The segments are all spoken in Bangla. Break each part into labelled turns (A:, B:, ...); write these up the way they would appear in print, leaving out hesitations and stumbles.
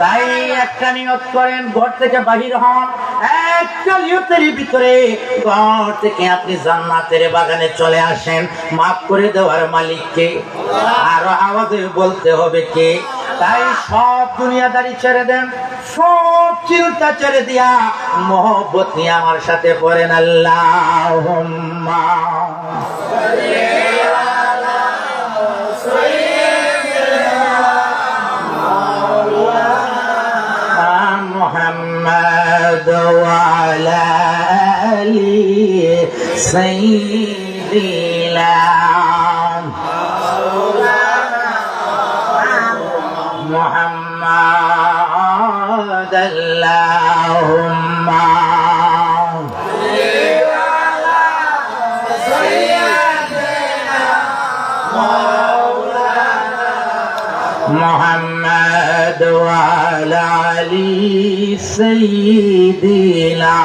A: তাই একটা নিয়ত করেন, ঘর থেকে বাহির হন, একটা নিয়তের ভিতরে ঘর থেকে আপনি জান্নাতের বাগানে চলে আসেন। মাফ করে দেওয়ার মালিককে আরো আওয়াজে বলতে হবে কে? তাই সব দুনিয়াদারি ছেড়ে দেন, সব চিন্তা ছেড়ে দিয়া মোহব্বত নিয়ে আমার সাথে পড়েন আল্লাহুম্মা محمد وعلى آل سيدنا محمد اللهم محمد وعلى آل سيدنا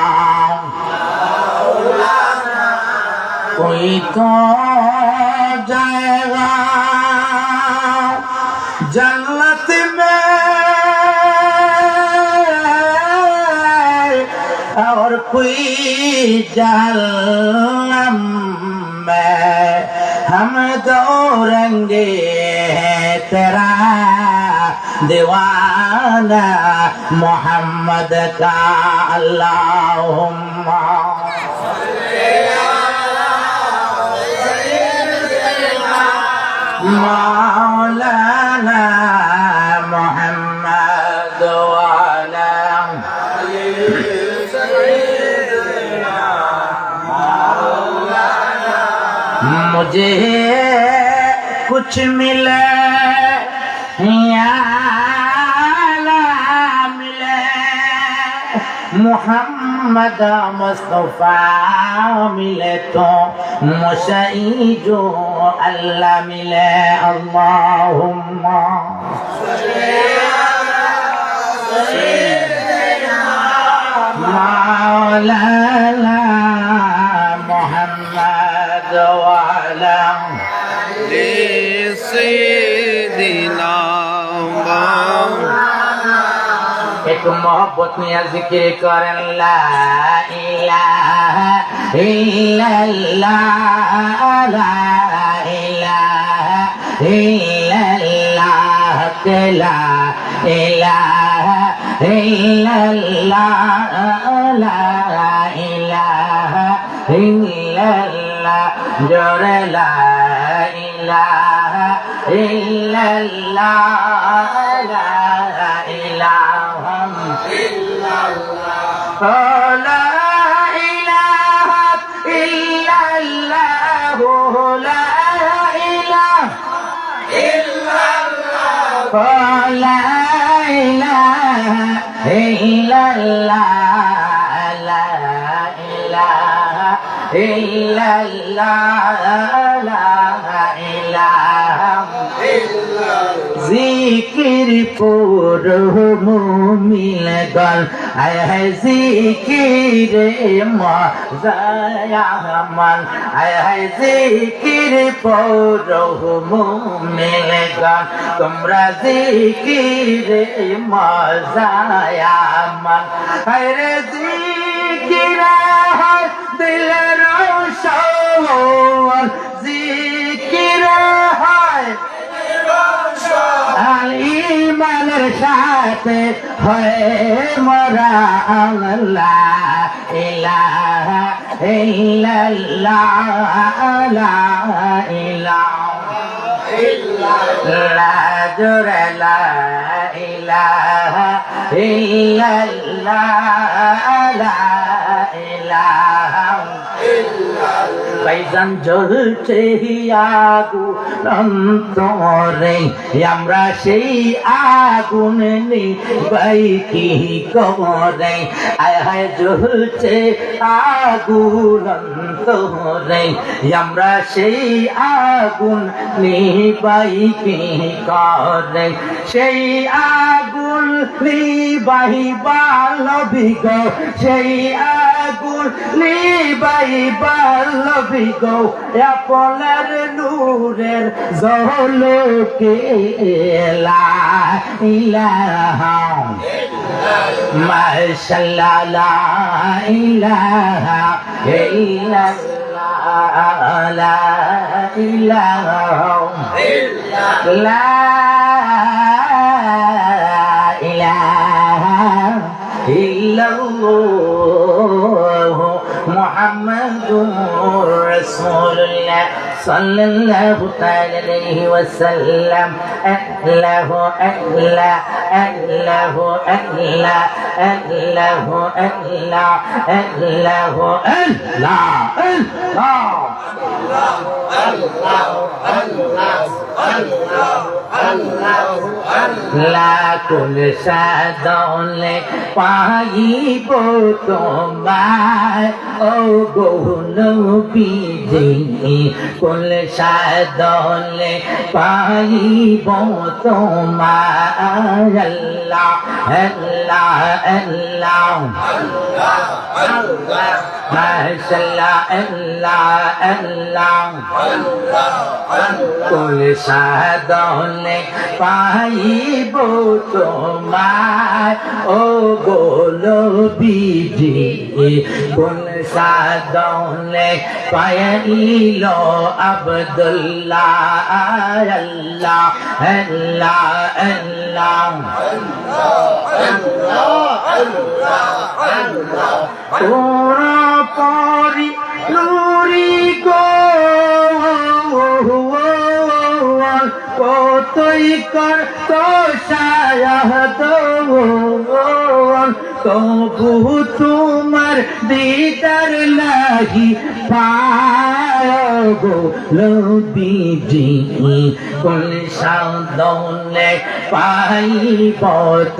A: कोई तो जाएगा जन्नत में और कोई जहन्नम में। हम दौड़ेंगे तेरा दीवाना मोहम्मद का अल्लाहुम्मा मौलाना मोहम्मद वाला मुझे कुछ मिले या ना मिले मोहम्मद मुस्तफा मिले तो मुझे जो अल्लाह मिले। अल्लाहुम्मा मौलाना मोहम्मद वाला
B: सैयदना
A: एक मोहब्बत में जिक्र करें ला इलाहा इल्लल्लाह ला इलाहा इल्लल्लाह ला इलाहा इल्लल्लाह ला इलाहा इल्लल्लाह जोरे ला इलाहा इल्लल्लाह ला इलाहा इल्लल्लाह ला इलाहा इल्लल्लाह ला इलाहा इल्लल्लाह ला इलाहा इल्लल्लाह ला इलाहा इल्लल्लाह ला इलाहा जिक्र पुरो मुमिन गल आय है जिक्र मज़ा मन आय है जिक्र पुरो मुमिन गल तुमरा जिक्र मज़ा मन अरे जिक्र है दिल रोशन जिक्र है ইমানের সাথে হয়ে মরা আল্লাহ ইলাহা ইল্লাল্লাহ লা ইলাহা ইল্লাল্লাহ জোরে লা ইলাহা ইল্লাল্লাহ লা ইলাহা ভাইজান জ্বলছে আগুন অন্তরে আমরা সেই আগুন নিভাই কি করে আয় হায় জ্বলছে আগুন অন্তরে আমরা সেই আগুন নিভাই কি করে সেই আগুন নিভাই ভালো বিগ সেই আগুন নিবাই বাল্লবি গো আপনার নূরের ঝলকে লা ইলাহা মাশাআল্লাহ লা ইলাহা ইল্লাল্লাহ লা ইলাহা লা ইলাহা ইল্লাল্লাহ মুহাম্মাদুর রাসূলুল্লাহ সাল্লাল্লাহু তাআলা আলাইহি ওয়াসাল্লাম আল্লাহু আল্লাহ আল্লাহু আল্লাহ আল্লাহু আল্লাহ আল্লাহু আল্লাহ লাকুল সাদলে পাইব তোমার ও গো নবীজি কুল সাদলে পাইব তোমার আল্লাহ আল্লাহ আল্লাহ মাশাআল্লাহ আল্লাহ আল্লাহ কুল সাদলে পাইব তোমার ও গো নবীজি কুল সাদলে পাইল আব্দুল্লাহ আল্লাহ আল্লাহ আল্লাহ ওরা পরি নুরি গো কতই কর তো শায়াদ তবু তোমার দিদার লাগি পায় গো নবীজি কোন সাদলে পাইব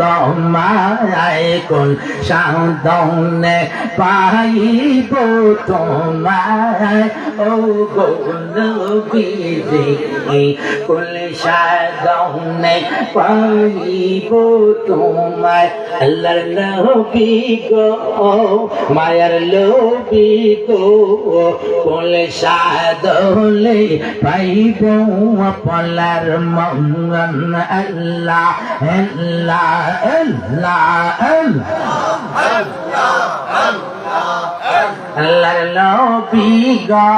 A: তোমায় কোন সাদলে পাইব তোমায় ও গো নবীজি কোন সাদলে পাইব তোমায় আল্লাহর নবী গো মায়ার নবী গো কোন সাদলে পাইব আপনার মঙ্গন আল্লাহ আল্লাহ আল্লাহ আল্লাহর নবী গো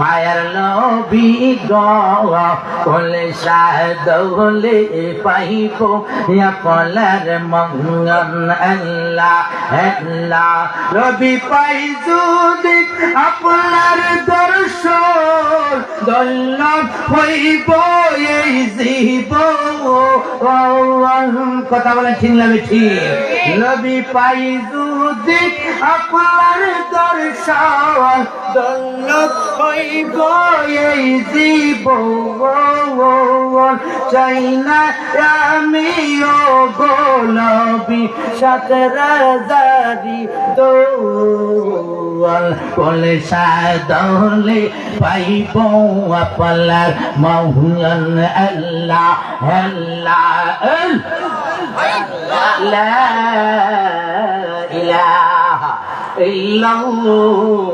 A: মায়ার নবী গো কোন সাদলে পাইব আপনার মঙ্গন আল্লাহ আল্লাহ নবী পাই যদি আপনার দর্শন দৌলত হইব এই জীবন কথা বলেন ঠিক না ঠিক নবী পাই যদি আপনার দর্শন দৌলত হইব এই জীবন চাই না আমিও গোলাপি সাথে রাজারি দোল বলে সাদলে পাইব আপনার মৌলান আল্লাহ আল্লাহ লা ইলাহা ইল্লাল্লাহু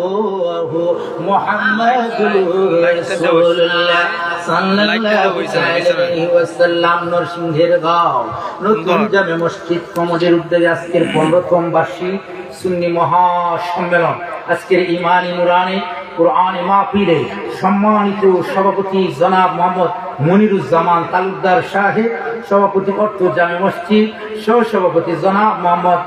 A: মুহাম্মাদুর রাসূলুল্লাহ সাল্লাল্লাহু আলাইহি ওয়াসাল্লাম নরসিংহের গাঁও নতুন জামে মসজিদ কমিটির উদ্যোগে আজকের 15তম বার্ষিক সুন্নি মহাসম্মেলন আজকের ইমানি নুরানি কুরআনি মাহফিলে সম্মানিত সভাপতি জনাব মোহাম্মদ মনিরুজ্জামান তালুকদার সাহেব, সভাপতি অর্থ জামে মসজিদ, সহ সভাপতি জনাব মোহাম্মদ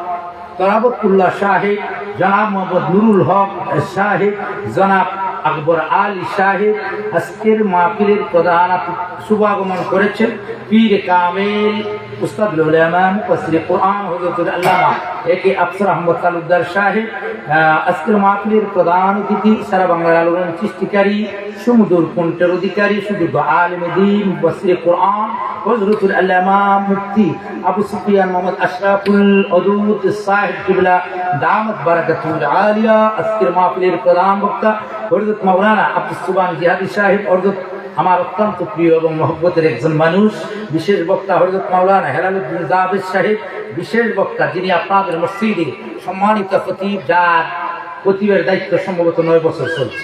A: তরাবতুল্লাহ সাহেব, জনাব মোহাম্মদ নুরুল হক সাহেব, জনাব আকবর আলী সাহেব আজকের মাহফিলের প্রধান শুভাগমন করেছেন পীর কামেল উস্তাদুল উলামা মুফাসসির কুরআন হযরতুল আল্লামা একে আফসর আহমদ তালুকদার সাহেব আজকের মাহফিলের প্রধান অতিথি সারা বাংলার আলোড়ন সৃষ্টিকারী সুমধুর কণ্ঠের অধিকারী সুদীর্ঘ আলেম দ্বীন মুফাসসির কুরআন হযরতুল আল্লামা মুফতি আবু সুফিয়ান মোহাম্মদ আশরাফুল উদুদ সাহেব কিবলা দামাত বারাকাতুল আলিয়া আজকের মাহফিলের প্রধান বক্তা হযরত মাওলানা আব্দুস সুবহান জিহাদি সাহেব হযরত আমার অত্যন্ত প্রিয় এবং মহব্বতের একজন মানুষ, বিশেষ বক্তা হযরত মাওলানা হেলালুদ্দিন জাবেদ সাহেব, বিশেষ বক্তা যিনি আপনাদের মসজিদে সম্মানিত খতিব যার কতিবের দায়িত্ব সম্ভবত 9 বছর চলছে।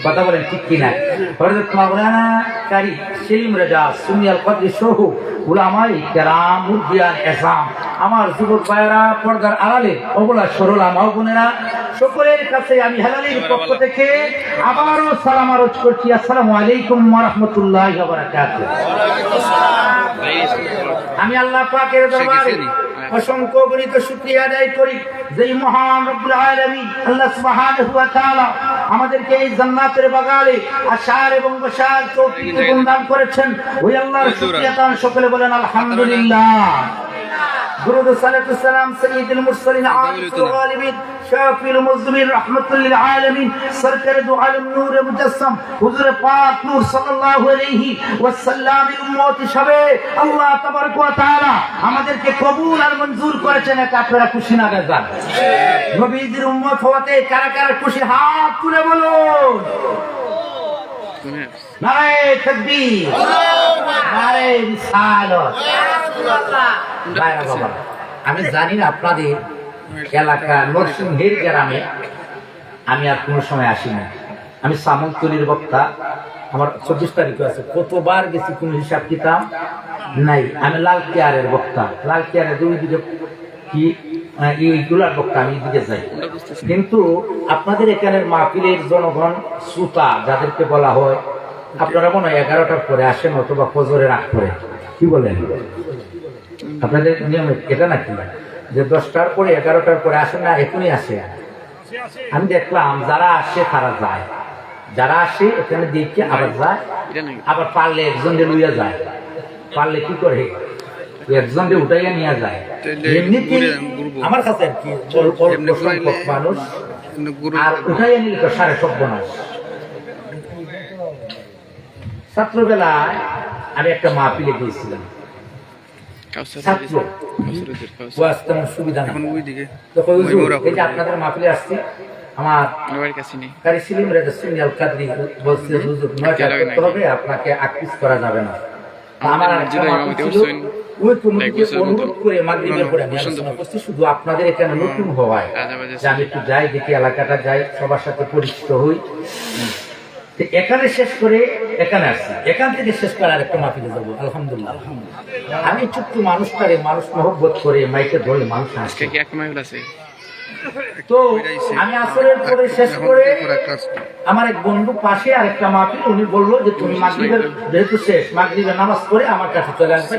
A: কথা বলেন ঠিক কিনা? হযরত মাওলানা কারি সেলিম রেজা সুনিয়াল কদরি সহ উলামায়ে কেরাম মুরব্বিয়ান এসাম, আমার যুবক ভাইয়েরা, পর্দার আড়ালে অবলা সরলা মা বোনেরা, সকলের কাছে আমি হেলালির পক্ষ থেকে আবারও সালাম আরজ করছি। আসসালামু আলাইকুম ওয়া রাহমাতুল্লাহি ওয়া বারাকাতুহু। আমি আল্লাহ পাকের দরবারে অসংখ্য গণিত শুকরিয়া আদায় করি যে মহান রব্বুল আলামিন আল্লাহ সুবহানাহু ওয়া তাআলা আমাদেরকে এই জান্নাতের বাগানে আসার এবং বসার তৌফিক প্রদান করেছেন। ওই আল্লাহর শুকরিয়া তান সকলে বলেন আলহামদুলিল্লাহ। درود الصلاة والسلام سيد المرسلين عارف الغالبين شافي المظلمين رحمة للعالمين سركر دو عالم نور مجسم حضور پاک نور صلی اللہ علیہ وسلم امت সবে আল্লাহ তাবারক ওয়া তাআলা আমাদেরকে কবুল আর মঞ্জুর করেছেন। এটা আপনারা খুশি না বেজার? নবীজির উম্মত হওয়াতে কারা কারা খুশি হাত তুলে বলুন। নারে তাকবীর, নারে রিসালাত। ভাইরা বাবা, আমি জানি না আপনাদের এলাকা নরসিংহের গ্রামে আমি আর কোনো সময় আসি না। আমি সামন্তলির বক্তা, আমার 24 তারিখে আছে, কতবার গেছি কোনো হিসাব কিতাব নাই। আমি লাল কেয়ারের বক্তা, লাল কেয়ারের দুই দিকে কি এইগুলার বক্তা, আমি দিকে যাই। কিন্তু আপনাদের এখানের মাহফিলের জনগণ শ্রোতা যাদেরকে বলা হয়, আপনারা মনে হয় 11টার পরে আসেন অথবা ফজরের আগ পরে, কি বলেন? আপনাদের নিয়ম এটা নাকি যে 10টার পরে 11টার পরে আসেন না? এখনই আসে। আমি দেখলাম যারা আসে তারা যায়, যারা আসে এখানে দেখে আবার যায়, আবার পারলে একজনকে লইয়া যায়, পারলে কি করে একজনকে উঠাইয়া নিয়ে যায়। এমনিতে আমার কাছে আর কি মানুষ আর উঠাইয়া নিলে তো সাড়ে সর্বনাশ। ছাত্রবেলায় আমি একটা মাহফিলে গিয়েছিলাম, সুবিধা না, আপনাদের মাহফিলে আসছি। আমার কারি সেলিম রেজা সুনিয়াল কদরি বলছে হুজুর 9টা করতে হবে, আপনাকে আকৃষ্ট করা যাবে না। আমার অনুরোধ করে মাগরিবের পরে আমি আলোচনা করছি, শুধু আপনাদের এখানে নতুন হওয়ায় যে আমি একটু যাই, দেখি এলাকাটা যাই, সবার সাথে পরিচিত হই। এখানে শেষ করে এখানে আসছি, এখান থেকে শেষ করে আরেকটা মাহফিলে যাবো। আলহামদুলিল্লাহ, আমি ছোট্ট মানুষটারে মানুষ মহব্বত করে মাইকে ধরে মানুষ আসছে। তো আমি আসরের পরে শেষ করে আমার এক বন্ধু পাশে আরেকটা মাহফিল, উনি বললো যে তুমি মাগরিবের যেহেতু শেষ, মাগরিবের নামাজ পড়ে আমার কাছে চলে আসবে।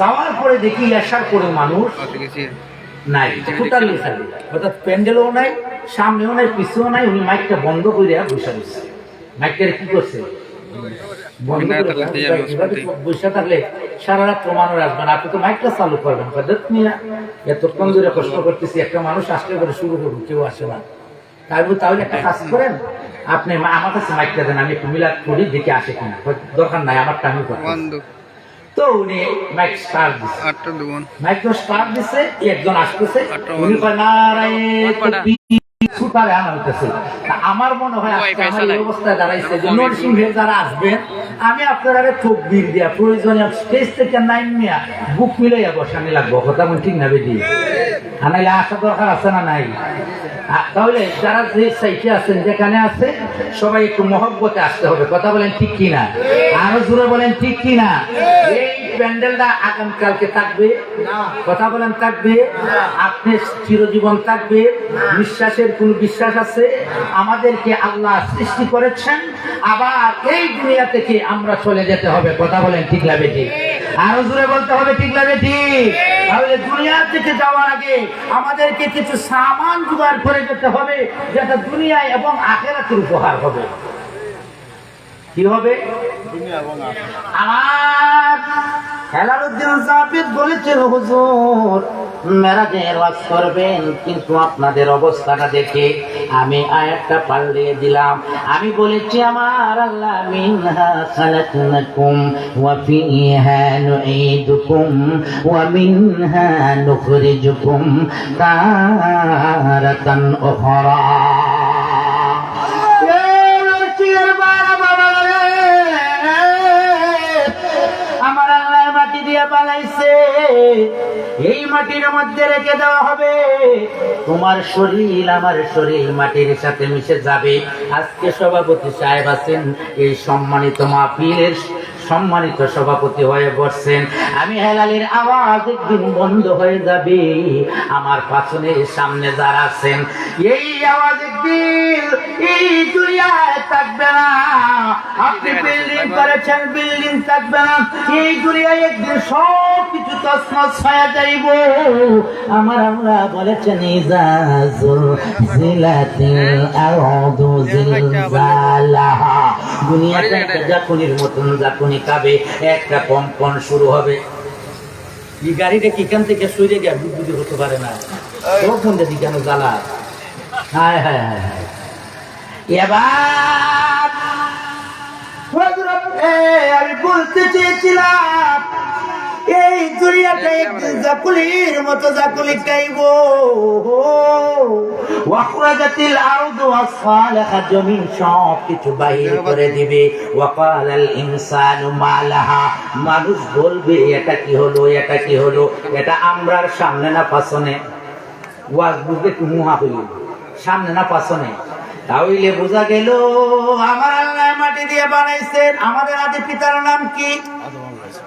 A: যাওয়ার পরে দেখি আসার পরে মানুষ নাই, টোটালি খালি, অর্থাৎ প্যান্ডেলও নাই, সামনেও নাই, পিছনেও নাই। উনি মাইকটা বন্ধ করে বসে দিচ্ছে। মাইকটা কি করছে? বন্ধ করে বসে থাকলে সারা রাত প্রমাণও আসবে না, আপনি তো মাইকটা চালু করবেন। এতক্ষণ ধরে কষ্ট করতেছি, একটা মানুষ আসলে করে শুরু করবো, কেউ আসে না। তাহলে একটা কাজ করেন, আপনি আমার কাছে মাইকটা দেন, আমি একটু মিলাদ করি, দেখে আসে কিনা। দরকার নাই, আমারটা আমি করবো। তো উনি মাইক স্টার্ট দিচ্ছে, মাইকটা স্টার্ট দিচ্ছে, একজন আসতেছে, উনি কয় সুতারে আনা হইতেছে। আমার মনে হয় আজকে আমার এই অবস্থায় দাঁড়াইছে যে নরসিংহের যারা আসবেন, আমি আপনারা তকবীর দিয়া প্রয়োজনীয় স্টেজ থেকে নাইন নিয়া বুক মিলাইয়া বসানি লাগবো। কথা বল ঠিক না বেদি? আনাইলে আসা দরকার আছে না নাই? তাহলে যারা যে সাইটে আছেন, যেখানে আছে, সবাই একটু মহব্বতে আসতে হবে। কথা বলেন ঠিক কিনা? আরো জোরে বলেন ঠিক কিনা? এই প্যান্ডেলটা আগামীকালকে থাকবে, কথা বলেন থাকবে, আপনি চিরজীবন থাকবে। বিশ্বাসের কোন বিশ্বাস আছে? আমাদেরকে আল্লাহ সৃষ্টি করেছেন, আবার এই দুনিয়া থেকে আমরা চলে যেতে হবে। কথা বলেন ঠিক না বেটি? আরো জোরে বলতে হবে ঠিক না বেটি? তাহলে দুনিয়া থেকে যাওয়ার আগে আমাদেরকে কিছু সামান জোগাড় করে যেতে হবে, যেটা দুনিয়ায় এবং আখিরাতের উপহার হবে। কি হবে? আমার হেলালুদ্দিন জাবিদ বলেছিল, হুজুর মেরাজের ওয়াজ করবেন, কিন্তু আপনাদের অবস্থাটা দেখে আমি আয়াতটা পাল্টিয়ে দিলাম। আমি বলেছি, আমার আল্লাহ মিনহা খালাকনাকুম ওয়া ফিহা নুঈদুকুম ওয়া মিনহা নুখরিজুকুম তারাতান উখরা। দিয়ে বানাইছে, এই মাটির মধ্যে রেখে দেওয়া হবে। তোমার শরীর আমার শরীর মাটির সাথে মিশে যাবে। আজকে সভাপতি সাহেব আছেন, এই সম্মানিত মাহফিলের সম্মানিত সভাপতি হয়ে বসছেন। আমি হেলালের আওয়াজ একদিন বন্ধ হয়ে যাবে, আমার পাছনের সামনে যারা আছেন এই আওয়াজ একদিন এই দুনিয়ায় থাকবে না। আপনি বিল্ডিং করেছেন, বিল্ডিং থাকবে না, এই দুনিয়ায় একদিন সব কিছু তছনছ হয়ে যাইব। আমার আল্লাহ বলেছেন ইজাজুল জিলাতিল আরদু জিলজালাহা, দুনিয়াটা একটা জাকুনির মতন জাকুনি খাবে, একটা কম্পন শুরু হবে। এই গাড়িটা কি এখান থেকে সরে গিয়ে বুদ্ধি হতে পারে না, তখন দেখি কেন জ্বালা। হায় হায় হায় হায়। এবার আমি বলতে চেয়েছিলাম এই দুনিয়াটা একদিন জাকুলির মতো জাকুলি খাইব। ওয়াখরাজাতিল আরদু আসফালাহা, জমিন সব কিছু বাহির করে দিবে। ওয়াকালাল ইনসানু মালাহা, মানুষ বলবে এটা কি হলো, এটা কি হলো, এটা আমরার সামনে না পাছনে? ওয়াজ বুঝতে একটু মুহা হইল, সামনে না পাছনে? তাহলে বোঝা গেল আমার আল্লাহ মাটি দিয়ে বানাইছেন। আমাদের আদি পিতার নাম কি?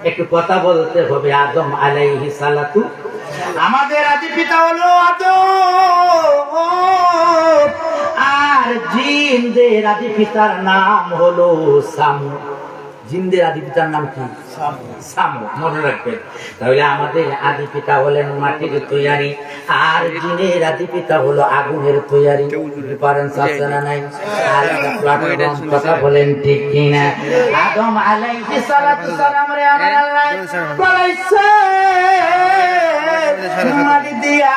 A: একটু কথা বলতে হবে। আদম আলাইহিস সালাতু, আমাদের আদি পিতা হলো আদম। আর জিনদের আদি পিতার নাম হলো সামু। জিনদের আদি পিতার নাম কি? সামু, মনে রাখবেন। তাহলে আমাদের আদি পিতা হলেন মাটির তৈয়ারি, আর জিনের আদি পিতা হলো আগুনের তৈয়ারি। পারেন আছে না নাই? আর কথা বলেন ঠিক কিনা? আদম আলাইহিস সালাতু সালাম রে আমার আল্লাহ বলাইছে মাটি দিয়া।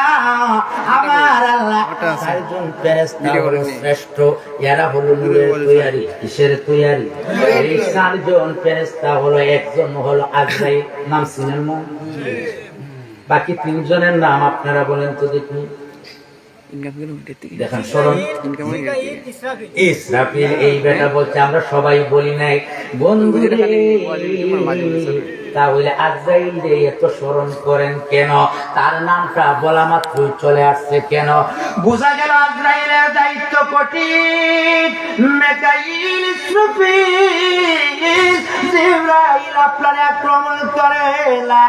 A: আমার আল্লাহ চারজন ফেরেশতা হলো শ্রেষ্ঠ, এরা হলো নূরের তৈয়ারি। কিসের তৈয়ারি? এই চারজন ফেরেশতা হলো, একজন হলো আজরাইল, নাম চিনেন না? বাকি তিনজনের নাম আপনারা বলেন তো দেখি। দেখেন স্মরণ, ইসরাফিল। এই বেটা বলছে আমরা সবাই বলি নাই বন্ধু রে, তাহলে আজরাইল রে এত স্মরণ করেন কেন? তার নামটা বলা মাত্রই চলে আসছে কেন? বোঝা গেল আজরাইলের দায়িত্ব কঠিন। মিকাইল, ইসরাফিল, জিবরাইল আপনার আক্রমণ করে না।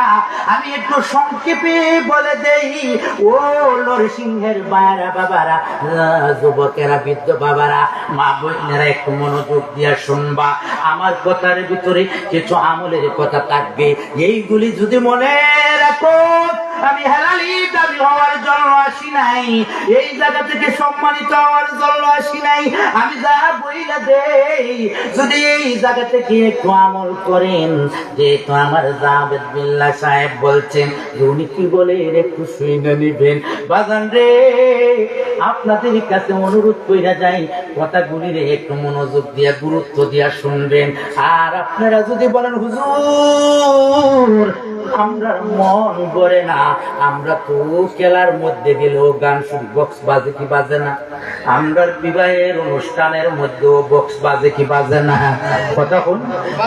A: আমি একটু সংক্ষেপে বলে দেই, ও নরসিংহের বায়ারা বাবারা, যুবকেরা, বৃদ্ধ বাবারা, মা বোনেরা, একটু মনোযোগ দিয়া শুনবা। আমার কথার ভিতরে কিছু আমলের কথা থাকবে, এইগুলি যদি মনে রাখো। আমি হেলালি দাবি হওয়ার জন্য আসি নাই, এই জায়গা থেকে সম্মানিত হওয়ার জন্য আসি নাই। আমি যা বইলা দেই, যদি এই জায়গা থেকে একটু আমল করেন, যেহেতু আমার জাবেদ বিল্লাহ সাহেব বলছেন উনি কি বলে একটু শুনে নিবেন। বাজান রে, আপনাদের কাছে অনুরোধ কইরা যাই, কথাগুলিরে একটু মনোযোগ দিয়া গুরুত্ব দিয়া শুনবেন। আর আপনারা যদি বলেন হুজুর আমরা মন করে না, আমরা তো খেলার মধ্যে গেলেও গান শুনি, বক্স বাজে কি বাজে না? আমরা বিবাহের অনুষ্ঠানের মধ্যেও বক্স বাজে কি বাজে না? কথা কোন,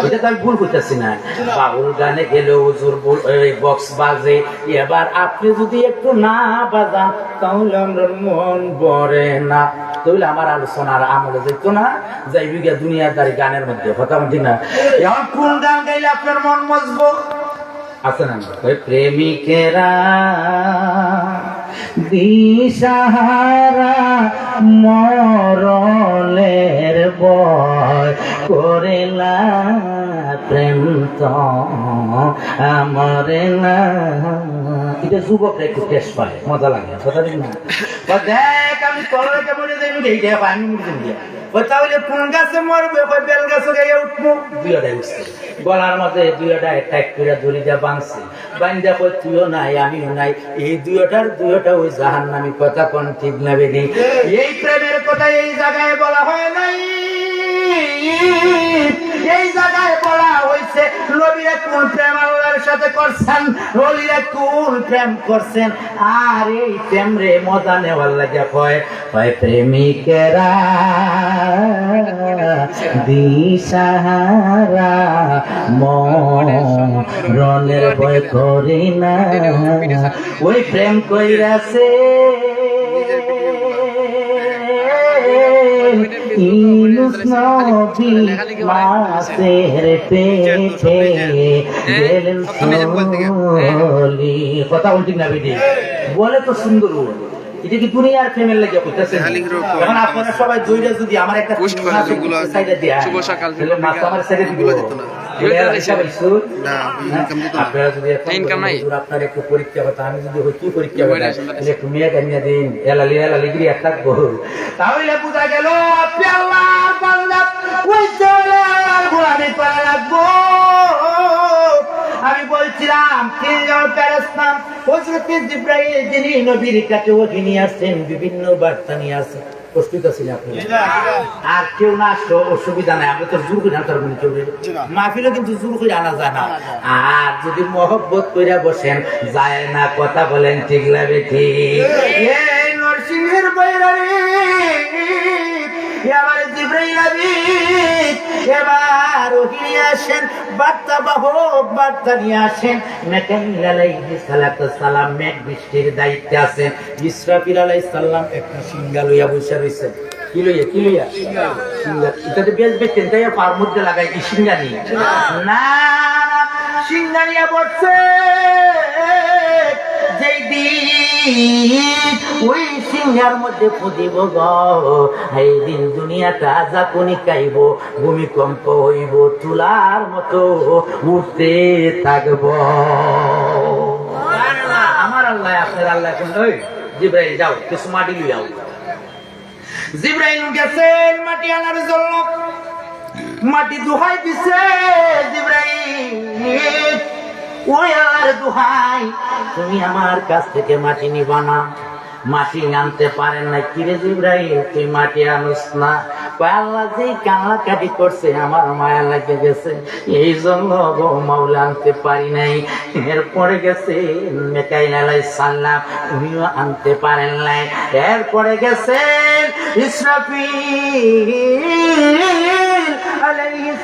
A: এটা তো আমি ভুল করতেছি না। বাউল গানে গেলেও হুজুর বক্স বাজে। এবার আপনি যদি একটু না বাজান তাহলে আমরা মন ভরে না, তাহলে আমার আলোচনার আমলে যেত না, যাইবি গিয়া দুনিয়াদারি গানের মধ্যে। কথা বলছি না? এখন কোন গান গাইলে আপনার মন মজবো? আছে না? প্রেমিকেরা দিশাহারা মরলের ভয় করেলা, প্রেম তো আমরে না। এটা যুবকরা একটু টেস্ট পায়, মজা লাগে। কথা ঠিক না? দেখ আমি তলাকে মরে যাই, এইটা আমি মুড়ি দিয়া তাহলে কোন গাছে মরবে, বেল গাছে গাইয়া উঠবো। দুইটাই উঠছে, গলার মধ্যে দুইটাই টাইট করে ধরি যা বাঁধছে, বান্ধা কই তুইও নাই আমিও নাই, এই দুইটা ওই জাহান্নামী। কথা কোন ঠিক না বেদি? এই প্রেমের কথা এই জায়গায় বলা হয় নাই, এই জায়গায় বলা হয়েছে নবীরা কোন প্রেম আল্লাহর আমার সাথে করছেন, ওলিরা কোন প্রেম করছেন, আর এই প্রেম রে মজা নেওয়ার লাগে কয় প্রেমিকেরা দিশাহারা মরণের ভয় করি না, ওই প্রেম কইরাছে ইউনুস নবী মাছের পেটে গেলেন চলি। কথা বলছি না বেটি, বলে তো সুন্দর এটা কি দুনিয়ার প্রেমের লাগে কইতাছেন। এখন আপনারা সবাই জয়রা যদি আমার একটা সাইডে দেয়া তাহলে মাছ আমার সাইডে দিব আপনারা যদি আপনার একটু পরীক্ষা কথা, আমি যদি কি পরীক্ষা একটু মেয়ে কানিয়া দিন এলালি এলালি গিরি একটা বহু, তাহলে বুঝা গেল আপনি আল্লাহর বান্দা, ওই আল্লাহর গোলামি করা লাগবো। আমি বলছিলাম তিনজন ফেরেশতা হযরত জিবরাইল যিনি নবীর কাছে ওহী নিয়ে আসছেন, বিভিন্ন বার্তা নিয়ে আসছেন, প্রস্তুত আছেন আপনি? আর কেউ না আসতো অসুবিধা নাই, আমরা তো জোর করে আনতে পারবেন কেউ, মাহফিলে কিন্তু জোর করে আনা যায় না। আর যদি মহব্বত কইরা বসেন যায় না, কথা বলেন ঠিক লাগে ঠিক। এই নরসিংহের বাইরে এবার জিবরাইল আমিন এবার ওহী নিয়ে আসেন, বার্তা বাহক বার্তা নিয়ে আসেন। মিকাইল আলাইহিস সালাম মেঘ বৃষ্টির দায়িত্বে আছেন, ইসরাফিল আলাইহিস সালাম একটা সিংহা লইয়া বসে রইছেন। কি লইয়া সিংহা, এটাতে বেশ বেচতেন তাই পার মধ্যে লাগাই কি সিংহা নি না, সিংহা নিয়ে বসছে। যেই দিন ওই সিংহার মধ্যে ফুদিব গো, এই দিন দুনিয়াটা জাকুনি খাইব, ভূমিকম্প হইব, তুলার মতো উঠতে থাকব। আমার আল্লাহ আপনার আল্লাহ কোন, ওই জিবরাইল যাও কিছু মাটি লই আও। জিবরাইল গেছেন মাটি আনার জন্য, মাটি দুহাই দিছে জিবরাইল, ওই আর দুহাই তুমি আমার কাছ থেকে মাটি নিবা না, মাটি আনতে পারেন না। কিরে জিবরাইল তুই মাটি আনিস না? আল্লাহ যে কান্নাকাটি করছে আমার মায়া লাগে গেছে, এই জন্য গো মাওলা আনতে পারি নাই। এরপরে গেছে মিকাইল আলাইহিস সালাম, উনিও আনতে পারেন নাই। এরপরে গেছে ইসরাফিল আলাইহিস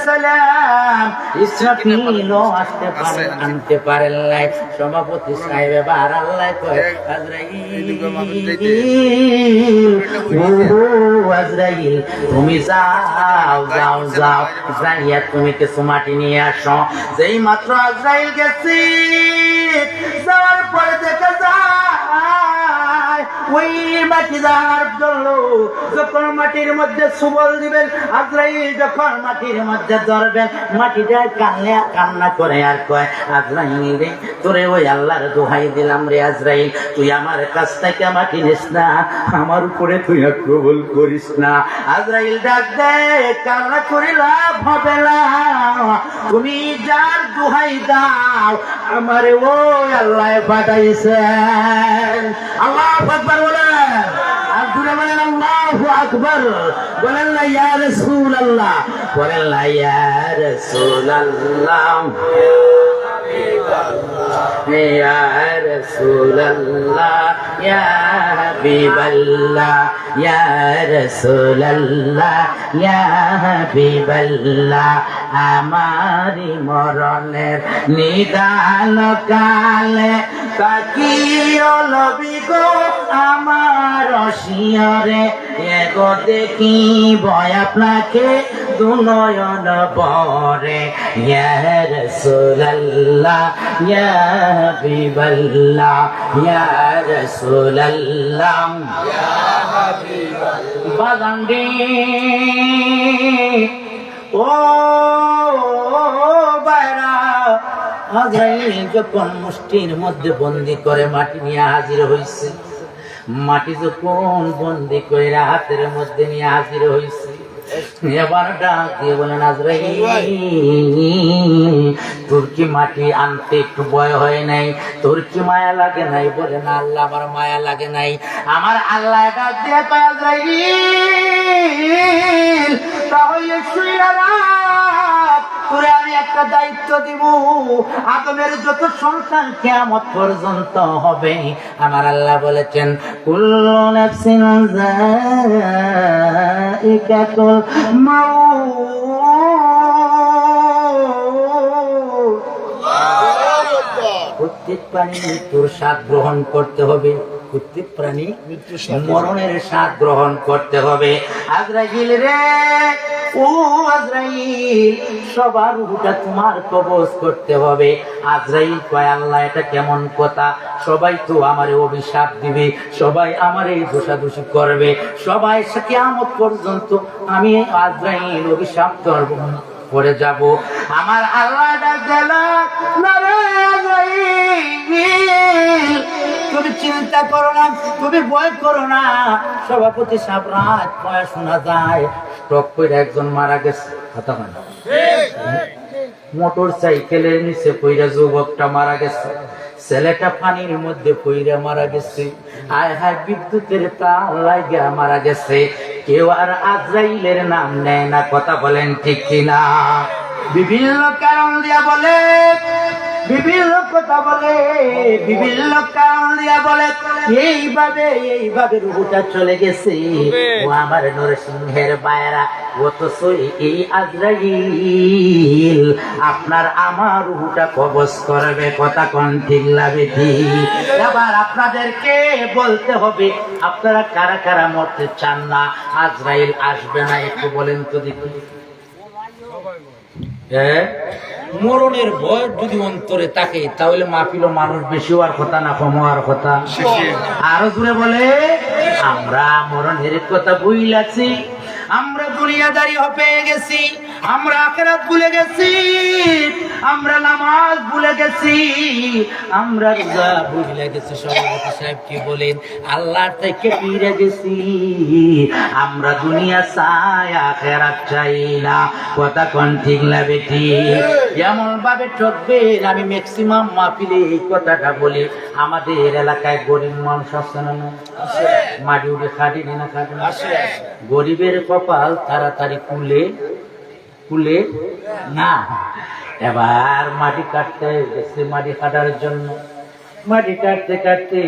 A: সালাম, ইসরাফিলও আসতে পারেন আনতে পারেন নাই। সভাপতি সাহেব এবার আল্লাহ কয় আজরাইল, আজরাইল তুমি যাও যাও যাও, যাইয়া তুমি কিছু মাটি নিয়ে আসো। যেই মাত্র আজরাইল গেছে, যাওয়ার পরে দেখা যায় ওই মাটি যাওয়ার জন্য যখন মাটির মধ্যে সুবল দিবেন, আজরাইল যখন মাটির মধ্যে ধরবেন, মাটিটা কান্না করে আর কয় আজরাইল রে তোরে ওই আল্লাহর দোহাই দিলাম রে আজরাইল, তুই আমার কাছ থেকে মাটি নিস না, আমার উপরে তুই কবুল করিস না। আজরাইল ডাক দে, কান্না করে লাভ হবে না, তুমি যার দোহাই দাও আমারে ওই আল্লাহ পাঠাইছে। আল্লাহু আকবার বলেন, আর দূরে বলেন আল্লাহু আকবার, বলেন না ইয়া রাসূলুল্লাহ, বলেন না ইয়া রাসূলুল্লাহ, ইয়া রাসূলুল্লাহ, ইয়া হাবিবাল্লাহ, ইয়া রাসূলুল্লাহ, ইয়া হাবিবাল্লাহ। আমারি মরণের নিদান কালে তাকিও নবী গো আমার শিয়রে, এগো দেখিব আপনাকে দুনয়ন ভরে। ইয়া রাসূলুল্লাহ, ইয়া হাবিবাল্লাহ, ইয়া রাসূলুল্লাহ, ইয়া হাবিবাল্লাহ। বাগান্ডি ও বাইরা, আজরাইল যখন মুষ্টির মধ্যে বন্দি করে মাটি নিয়ে হাজির হইছে, মাটি যখন বন্দি করে হাতের মধ্যে নিয়ে হাজির হইছে, এবার ডাক দিয়ে বলেন আজরাইল তোর কি মাটি আনতে একটু ভয় হয় নাই? তোর কি মায়া লাগে নাই? বলে না আল্লাহ আমার মায়া লাগে নাই। আমার আল্লাহ ডাক দিয়ে কয় আজরাইল তাহলে শুইয়া রাখ, তোরে আমি একটা দায়িত্ব দিব, আদমের যত সন্তান কিয়ামত পর্যন্ত হবে, আমার আল্লাহ বলেছেন কুল্লু নাফসিন যায়িকাতুল মাউত। প্রত্যেক প্রাণী মৃত্যুর স্বাদ গ্রহণ করতে হবে, প্রত্যেক প্রাণী মরণের স্বাদ গ্রহণ করতে হবে। আজরাইল রে, ও আজরাইল, সবার রূহটা তোমার কবজ করতে হবে। আজরাইল কয় আল্লাহ এটা কেমন কথা, সবাই তো আমারে অভিশাপ দিবে, সবাই আমারে দোষাদোষি করবে, সবাই কিয়ামত পর্যন্ত আমি আজরাইল অভিশাপ করব পড়ে যাব। আমার আল্লাহ ডাক দিল, না রে আজরাইল, তুমি চিন্তা করো না, তুমি ভয় করো না। সভাপতি সাহেব রাত পয়া শোনা যায় স্ট্রোক করে একজন মারা গেছে, কথা হয় না, মোটর সাইকেলের নিচে পইরা যুবকটা মারা গেছে, ছেলেটা পানির মধ্যে পইরা মারা গেছে, আয় হায় বিদ্যুতের তার লাগা মারা গেছে। কেউ আর আজরাইলের নাম নেয় না, কথা বলেন ঠিক কিনা? বিভিন্ন কারণ দিয়া বলে, বিভিন্ন কথা বলে, বিভিন্ন কারণ দিয়া বলে, এইভাবে রূহটা চলে গেছে। ও আমার নরসিংহের বায়রা, অথচ এই আজরাইল আপনার আমার রূহটা কবজ করবে, কথা কোন ঠিক লাগে ঠিক? এবার আপনাদেরকে বলতে হবে, আপনারা কারা কারা মরতে চান না, আজরাইল আসবে না, একটু বলেন তো দেখি। মরণের ভয় যদি অন্তরে থাকে, তাহলে মাহফিল মানুষ বেশি হওয়ার কথা না কম হওয়ার কথা? আরো জোরে বলে, আমরা মরণের কথা ভুইলাছি, আমরা দুনিয়াদারি হয়ে গেছি, আমরা আখিরাত ভুলে গেছি, আমরা নামাজ ভুলে গেছি, আমরা রোজা ভুলে গেছি। সভাপতি সাহেব কি বলেন, আল্লাহর থেকে ফিরে গেছি, আমরা দুনিয়া চাই আখিরাত চাই না, কথা কোন ঠিক না বেটি? এমন ভাবে ঠকবেন, আমি ম্যাক্সিমাম মাহফিলে এই কথাটা বলি। আমাদের এলাকায় গরিব মানুষ আছে না, মাটি উঠে খাটি না খাটি, গরিবের কপাল তাড়াতাড়ি কুলে না। এবার মাটি কাটতে গেছে, মাটি কাটার জন্য মাটি কাটতে কাটতে